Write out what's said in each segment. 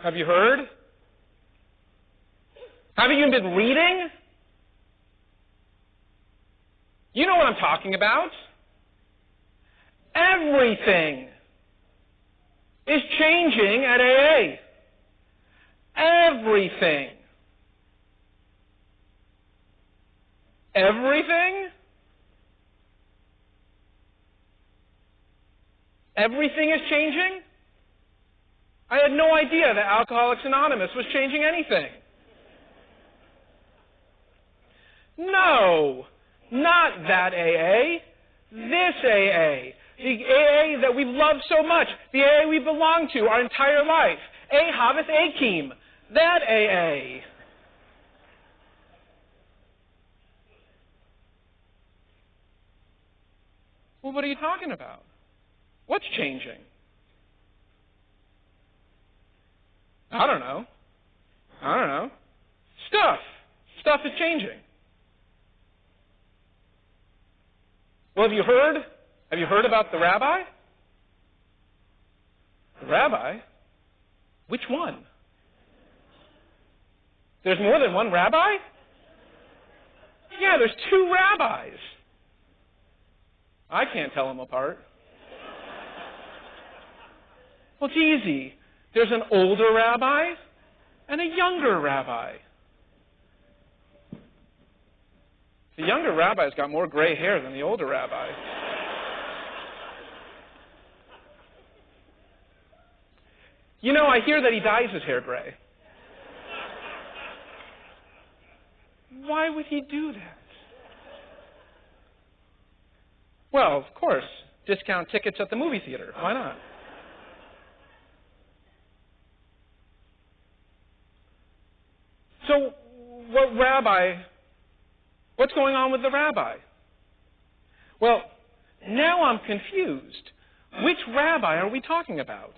Have you heard? Have you been reading? You know what I'm talking about. Everything is changing at AA. Everything. Everything? Everything is changing? I had no idea that Alcoholics Anonymous was changing anything. No, not that AA. This AA. The AA that we've loved so much. The AA we belong to our entire life. Ahavath Achim. That AA. Well, what are you talking about? What's changing? I don't know. Stuff is changing. Well, have you heard? Have you heard about the rabbi? The rabbi? Which one? There's more than one rabbi? Yeah, there's two rabbis. I can't tell them apart. Well, it's easy. There's an older rabbi and a younger rabbi. The younger rabbi's got more gray hair than the older rabbi. You know, I hear that he dyes his hair gray. Why would he do that? Well, of course, discount tickets at the movie theater. Why not? So, what's going on with the rabbi? Well, now I'm confused. Which rabbi are we talking about?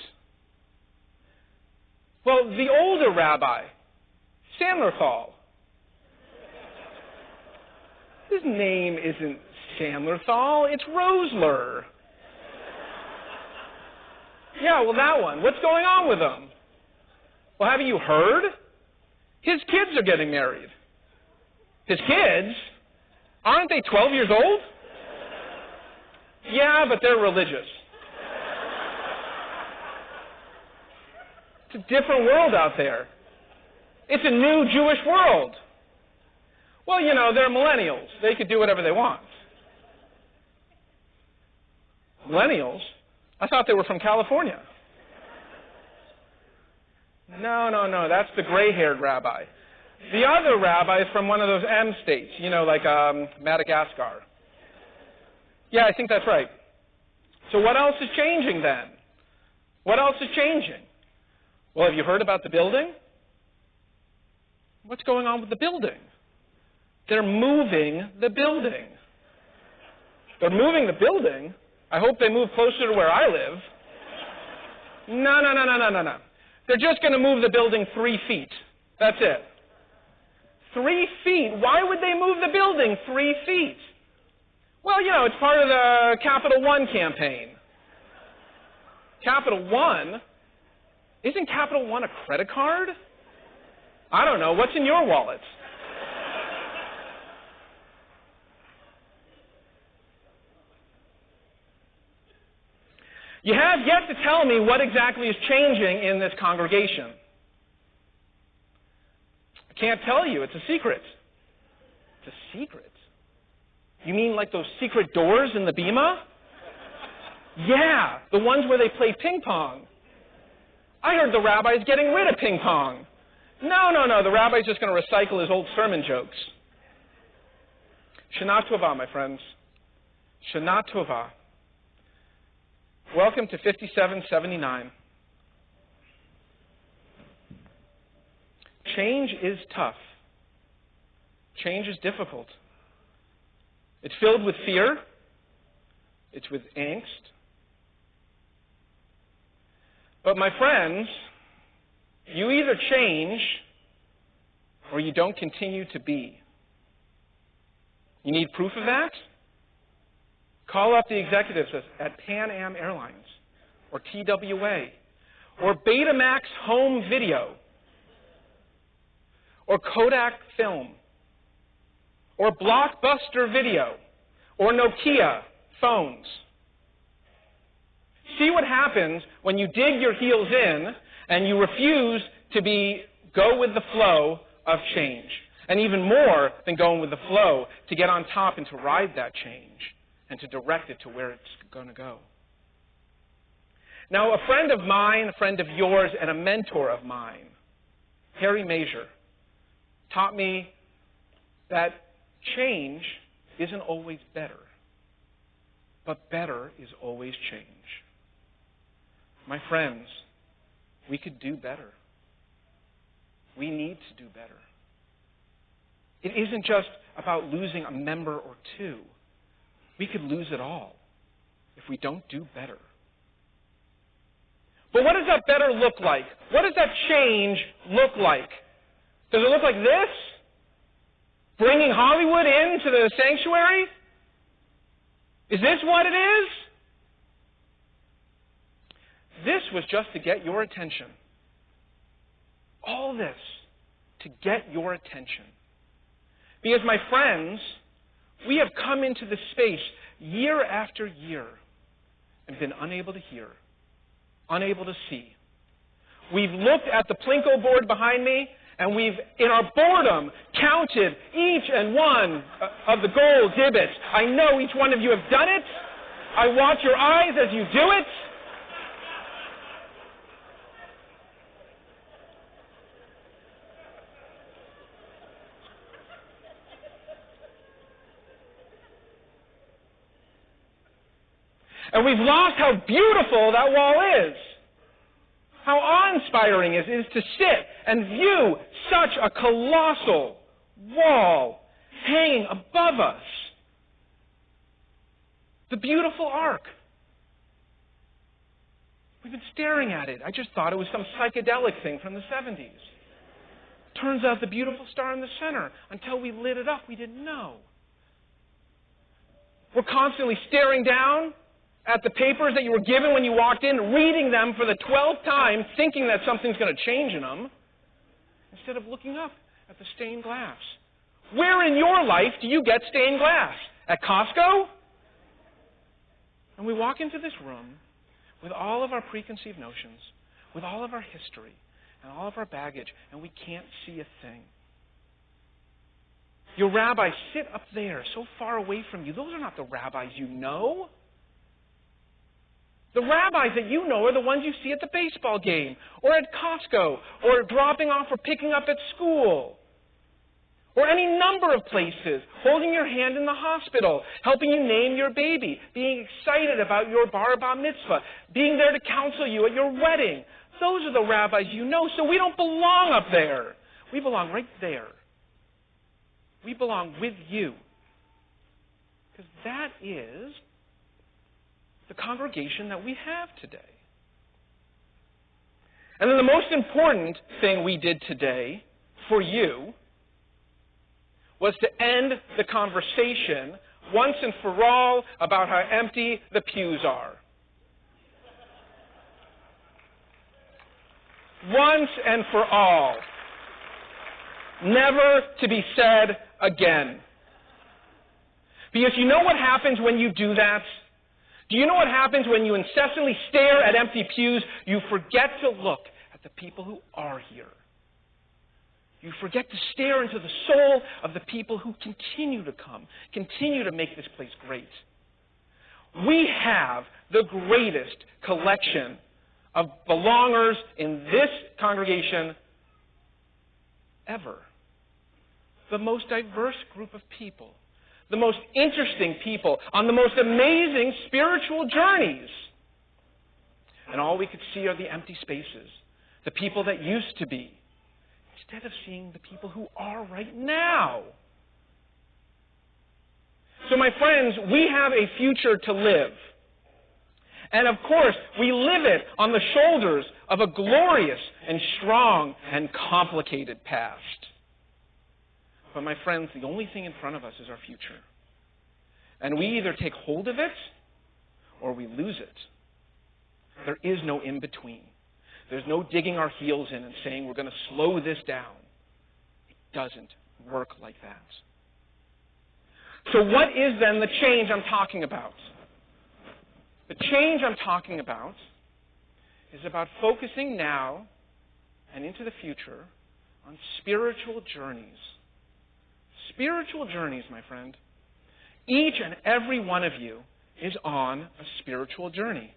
Well, the older rabbi, Rosenthal. His name isn't Rosenthal, it's Rosler. Yeah, well, that one. What's going on with him? Well, haven't you heard? His kids are getting married. His kids? Aren't they 12 years old? Yeah, but they're religious. It's a different world out there. It's a new Jewish world. Well, you know, they're millennials. They could do whatever they want. Millennials? I thought they were from California. No. That's the gray-haired rabbi. The other rabbi is from one of those M states, you know, like Madagascar. Yeah, I think that's right. So what else is changing then? What else is changing? Well, have you heard about the building? What's going on with the building? They're moving the building. They're moving the building? I hope they move closer to where I live. No. They're just going to move the building 3 feet. That's it. 3 feet? Why would they move the building 3 feet? Well, you know, it's part of the Capital One campaign. Capital One? Isn't Capital One a credit card? I don't know. What's in your wallet? You have yet to tell me what exactly is changing in this congregation. I can't tell you. It's a secret. It's a secret? You mean like those secret doors in the Bima? Yeah, the ones where they play ping pong. I heard the rabbi's getting rid of ping pong. No. The rabbi's just going to recycle his old sermon jokes. Shana Tova, my friends. Shana Tova. Welcome to 5779. Change is tough. Change is difficult. It's filled with fear. It's with angst. But my friends, you either change or you don't continue to be. You need proof of that? Call up the executives at Pan Am Airlines or TWA or Betamax home video, or Kodak film, or Blockbuster video, or Nokia phones. See what happens when you dig your heels in and you refuse to go with the flow of change. And even more than going with the flow, to get on top and to ride that change and to direct it to where it's going to go. Now, a friend of mine, a friend of yours, and a mentor of mine, Harry Major, taught me that change isn't always better, but better is always change. My friends, we could do better. We need to do better. It isn't just about losing a member or two. We could lose it all if we don't do better. But what does that better look like? What does that change look like? Does it look like this? Bringing Hollywood into the sanctuary? Is this what it is? This was just to get your attention. All this to get your attention. Because, my friends, we have come into this space year after year and been unable to hear, unable to see. We've looked at the Plinko board behind me, and we've, in our boredom, counted each and one of the gold divots. I know each one of you have done it. I watch your eyes as you do it. And we've lost how beautiful that wall is. How awe-inspiring it is to sit and view such a colossal wall hanging above us. The beautiful ark. We've been staring at it. I just thought it was some psychedelic thing from the 70s. Turns out the beautiful star in the center. Until we lit it up, we didn't know. We're constantly staring down at the papers that you were given when you walked in, reading them for the 12th time, thinking that something's going to change in them, instead of looking up at the stained glass. Where in your life do you get stained glass? At Costco? And we walk into this room with all of our preconceived notions, with all of our history, and all of our baggage, and we can't see a thing. Your rabbis sit up there, so far away from you. Those are not the rabbis you know. The rabbis that you know are the ones you see at the baseball game, or at Costco, or dropping off or picking up at school, or any number of places, holding your hand in the hospital, helping you name your baby, being excited about your bar mitzvah, being there to counsel you at your wedding. Those are the rabbis you know, so we don't belong up there. We belong right there. We belong with you. Because that is the congregation that we have today. And then the most important thing we did today for you was to end the conversation once and for all about how empty the pews are. Once and for all. Never to be said again. Because you know what happens when you do that? Do you know what happens when you incessantly stare at empty pews? You forget to look at the people who are here. You forget to stare into the soul of the people who continue to come, continue to make this place great. We have the greatest collection of belongers in this congregation ever. The most diverse group of people. The most interesting people on the most amazing spiritual journeys. And all we could see are the empty spaces, the people that used to be, instead of seeing the people who are right now. So, my friends, we have a future to live. And of course, we live it on the shoulders of a glorious and strong and complicated past. But my friends, the only thing in front of us is our future. And we either take hold of it or we lose it. There is no in-between. There's no digging our heels in and saying we're going to slow this down. It doesn't work like that. So what is then the change I'm talking about? The change I'm talking about is about focusing now and into the future on spiritual journeys. Spiritual journeys, my friend. Each and every one of you is on a spiritual journey.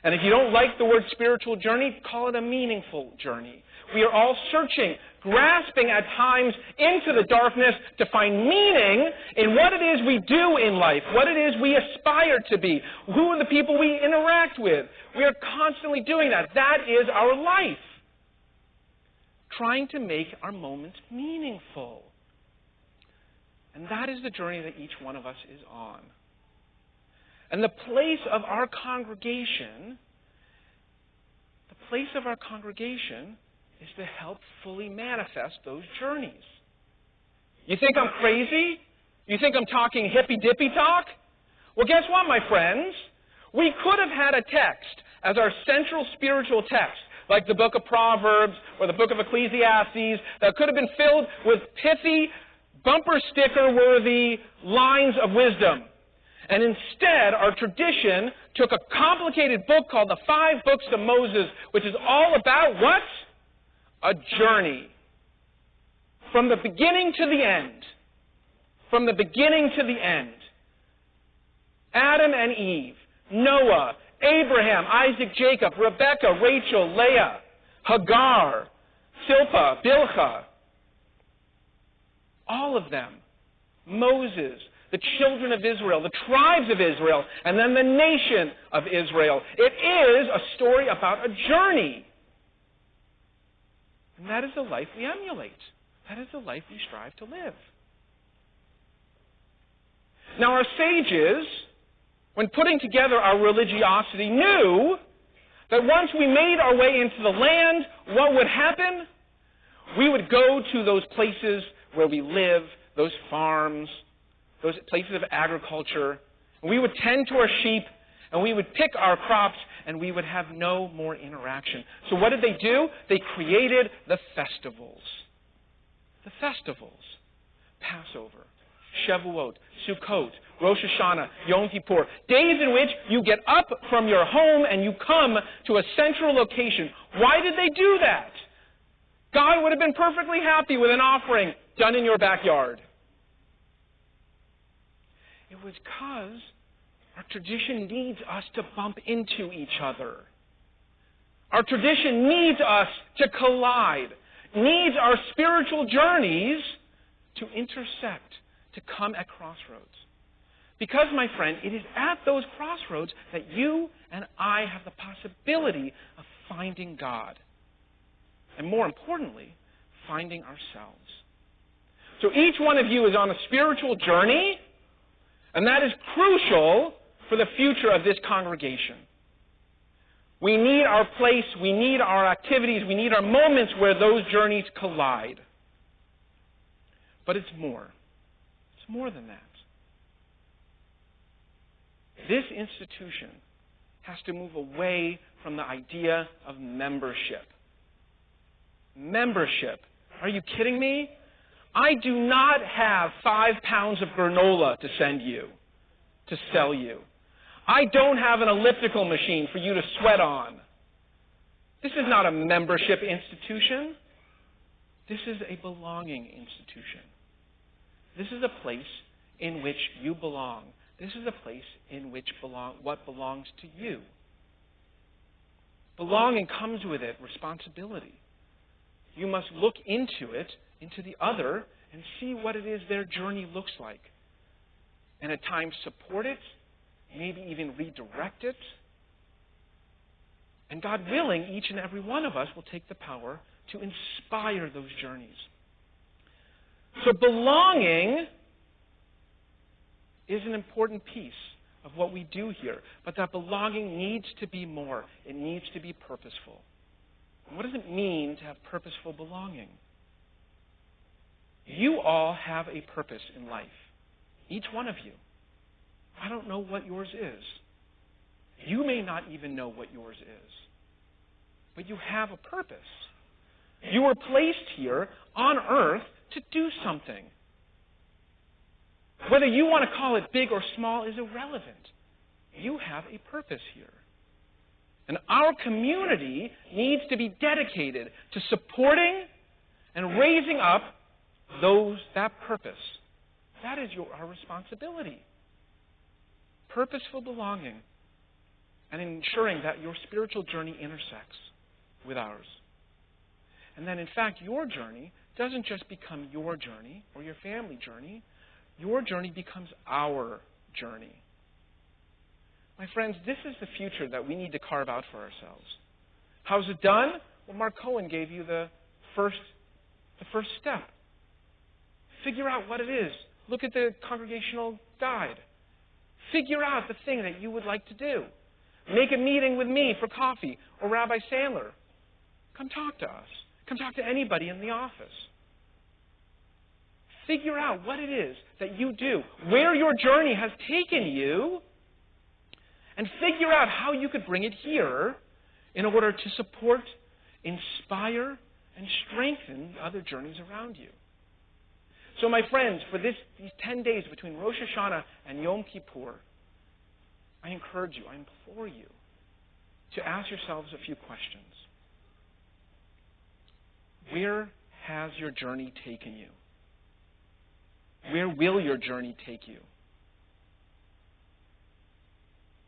And if you don't like the word spiritual journey, call it a meaningful journey. We are all searching, grasping at times into the darkness to find meaning in what it is we do in life, what it is we aspire to be, who are the people we interact with. We are constantly doing that. That is our life. Trying to make our moments meaningful. And that is the journey that each one of us is on. And the place of our congregation is to help fully manifest those journeys. You think I'm crazy? You think I'm talking hippy-dippy talk? Well, guess what, my friends? We could have had a text as our central spiritual text, like the book of Proverbs or the book of Ecclesiastes, that could have been filled with pithy, bumper sticker-worthy lines of wisdom. And instead, our tradition took a complicated book called the 5 Books of Moses, which is all about what? A journey. From the beginning to the end. From the beginning to the end. Adam and Eve, Noah, Abraham, Isaac, Jacob, Rebekah, Rachel, Leah, Hagar, Silpah, Bilhah. All of them. Moses, the children of Israel, the tribes of Israel, and then the nation of Israel. It is a story about a journey. And that is the life we emulate. That is the life we strive to live. Now, our sages, when putting together our religiosity, knew that once we made our way into the land, what would happen? We would go to those places where we live, those farms, those places of agriculture. And we would tend to our sheep, and we would pick our crops, and we would have no more interaction. So what did they do? They created the festivals. The festivals. Passover, Shavuot, Sukkot, Rosh Hashanah, Yom Kippur. Days in which you get up from your home and you come to a central location. Why did they do that? God would have been perfectly happy with an offering done in your backyard. It was because our tradition needs us to bump into each other. Our tradition needs us to collide, needs our spiritual journeys to intersect, to come at crossroads. Because, my friend, it is at those crossroads that you and I have the possibility of finding God. And more importantly, finding ourselves. So each one of you is on a spiritual journey, and that is crucial for the future of this congregation. We need our place, we need our activities, we need our moments where those journeys collide. But it's more. It's more than that. This institution has to move away from the idea of membership. Membership. Are you kidding me? I do not have 5 pounds of granola to send you, to sell you. I don't have an elliptical machine for you to sweat on. This is not a membership institution. This is a belonging institution. This is a place in which you belong. This is a place in which what belongs to you. Belonging comes with it responsibility. You must look into it, into the other, and see what it is their journey looks like. And at times support it, maybe even redirect it. And God willing, each and every one of us will take the power to inspire those journeys. So belonging is an important piece of what we do here. But that belonging needs to be more. It needs to be purposeful. And what does it mean to have purposeful belonging? You all have a purpose in life. Each one of you. I don't know what yours is. You may not even know what yours is. but you have a purpose. You were placed here on earth to do something. Whether you want to call it big or small is irrelevant. You have a purpose here. And our community needs to be dedicated to supporting and raising up that purpose. That is our responsibility. Purposeful belonging and ensuring that your spiritual journey intersects with ours. And then, in fact, your journey doesn't just become your journey or your family journey. Your journey becomes our journey. My friends, this is the future that we need to carve out for ourselves. How's it done? Well, Mark Cohen gave you the first step. Figure out what it is. Look at the congregational guide. Figure out the thing that you would like to do. Make a meeting with me for coffee or Rabbi Sandler. Come talk to us. Come talk to anybody in the office. Figure out what it is that you do, where your journey has taken you, and figure out how you could bring it here in order to support, inspire, and strengthen the other journeys around you. So, my friends, for these 10 days between Rosh Hashanah and Yom Kippur, I encourage you, I implore you to ask yourselves a few questions. Where has your journey taken you? Where will your journey take you?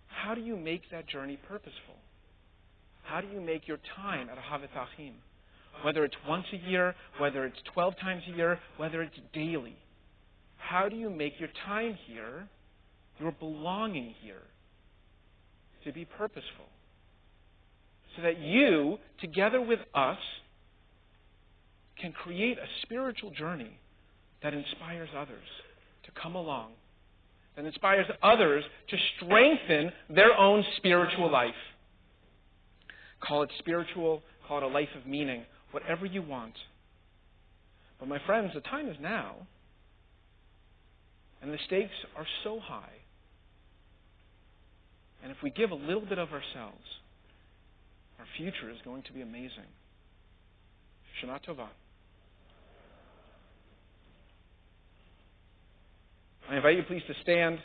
How do you make that journey purposeful? How do you make your time at Ahavath Achim? Whether it's once a year, whether it's 12 times a year, whether it's daily. How do you make your time here, your belonging here, to be purposeful? So that you, together with us, can create a spiritual journey that inspires others to come along, that inspires others to strengthen their own spiritual life. Call it spiritual, call it a life of meaning, whatever you want. But my friends, the time is now, and the stakes are so high. And if we give a little bit of ourselves, our future is going to be amazing. Shana Tova. I invite you please to stand.